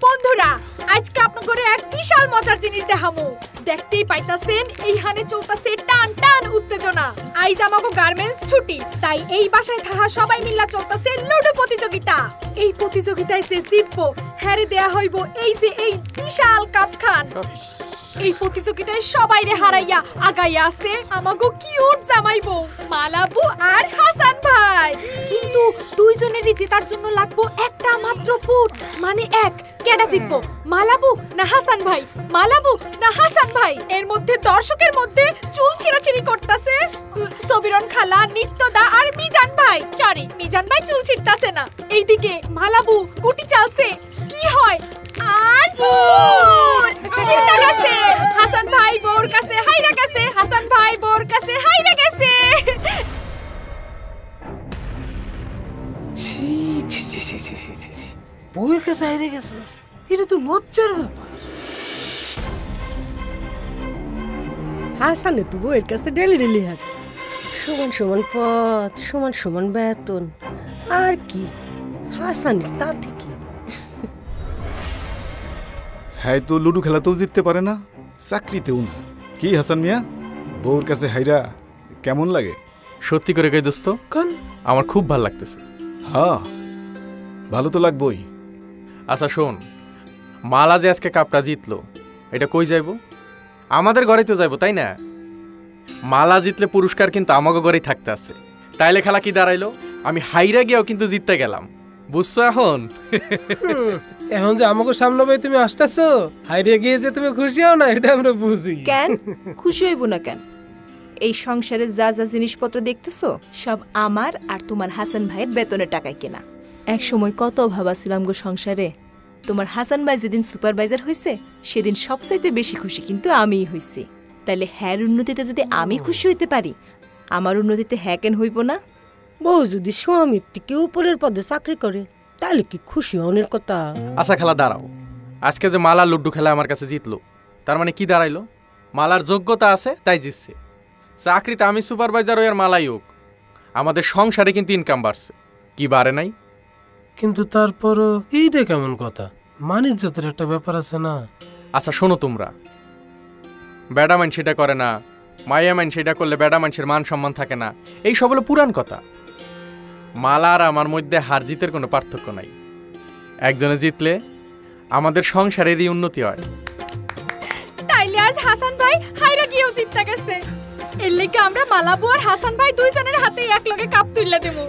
বন্ধুরা, আজকে আপনাদের এক বিশাল মজার জিনিস দেখামু। দেখতেই পাইতাছেন এইখানে চলতেছে টান টান উত্তেজনা। আইজ আমাগো গার্মেন্টস ছুটি, তাই এই বাসায় থাকা সবাই মিলা চলতেছে লুডো প্রতিযোগিতা। এই প্রতিযোগিতায় যে জিতবো হ্যারে দেয়া হইব এই যে এই বিশাল কাপ খান। এই প্রতিযোগিতায় সবাই রে হারাইয়া আগাইয়া আছে আমাগো কিউট জামাইবো মালাবু আর হাসান ভাই। কিন্তু দুইজনেরই জেতার জন্য লাগবো একটা মাত্র পুট, মানে এক। কেডা জিতবো, মালাবু না হাসান ভাই? মালাবু না হাসান ভাই? এর মধ্যে দর্শকের মধ্যে চুল ছিঁড়াছিঁড়ি করতেছে সবিরন খালা, নিত্যদা আর মিজান ভাই। সরি, মিজান ভাই চুল ছিঁড়তাছে না। এইদিকে মালাবু কুটি চালছে। কি হয় আর জিতা গেছে হাসান ভাই, বোর কাছে হাইরা গেছে। হাসান ভাই বোর কাছে হাইরা গেছে। বউয়ের কাছে হাইরে গেছে, এটা তো লজ্জার ব্যাপার। হাসানে তো বউয়ের কাছে ডেলি ডেলি হাঁট, সমান সমান পথ, সমান সমান বেতন, আর কি হাসানের তাতে কি? হ্যাঁ, তো লুডো খেলাতেও জিততে পারে না, চাকরিতেও না। কি হাসান মিয়া, বউর কাছে হাইরা কেমন লাগে? সত্যি করে কই দোস্ত, কোন আমার খুব ভালো লাগতেছে। হ্যাঁ, ভালো তো লাগবই। আচ্ছা শোন, মালা যে আজকে কাপটা জিতলো, এটা কই যাইব? আমাদের ঘরেই তো যাইব, তাই না? মালা জিতলে পুরস্কার কিন্তু আমাকে ঘরেই থাকতে আছে। তাইলে খেলা কি দাঁড়াইলো? আমি হাইরা গিয়েও কিন্তু জিততে গেলাম, বুঝছো? এখন যে আমাকে সামনে ভাই তুমি আসতেছো, হাইরে গিয়ে যে তুমি খুশি হও না, এটা আমরা বুঝি। কেন খুশি হইব না কেন? এই সংসারে যা যা জিনিসপত্র দেখতেছো সব আমার আর তোমার হাসান ভাইয়ের বেতনের টাকায় কেনা। এক সময় কত অভাব ছিলাম গো সংসারে। তোমার হাসান ভাই যেদিন সুপারভাইজার হয়েছে সেদিন সবচাইতে বেশি খুশি কিন্তু আমিই হইছি। তাইলে হ্যার উন্নতিতে যদি আমি খুশি হইতে পারি, আমার উন্নতিতে হ্যাঁ কেন হইব না? বউ যদি স্বামীর থেকে উপরের পদে চাকরি করে তাহলে কি খুশি হওয়ার কথা? আচ্ছা খেলা দাঁড়াও, আজকে যে মালা লুড্ডু খেলা আমার কাছে জিতলো, তার মানে কি দাঁড়াইলো? মালার যোগ্যতা আছে তাই জিতছে। চাকরিতে আমি সুপারভাইজার হই আর মালাই হোক, আমাদের সংসারে কিন্তু ইনকাম বাড়ছে, কি বাড়ে নাই? কিন্তু তারপরও এইটা কেমন কথা? মানিজ্যতের একটা ব্যাপার আছে না? আচ্ছা শোনো, তোমরা বেডা মান সেটা করে না, মাইয়া মান সেটা করলে বেডা মানুষের মান সম্মান থাকে না, এই সব হলো পুরান কথা। মালা আর আমার মধ্যে হার জিতের কোনো পার্থক্য নাই। একজনে জিতলে আমাদের সংসারেরই উন্নতি হয়। তাইলে আজ হাসান ভাই হাইরা গিয়েও জিততে গেছে। এর লেগে আমরা মালাবু আর হাসান ভাই দুইজনের হাতে এক লগে কাপ তুইলা দেবো।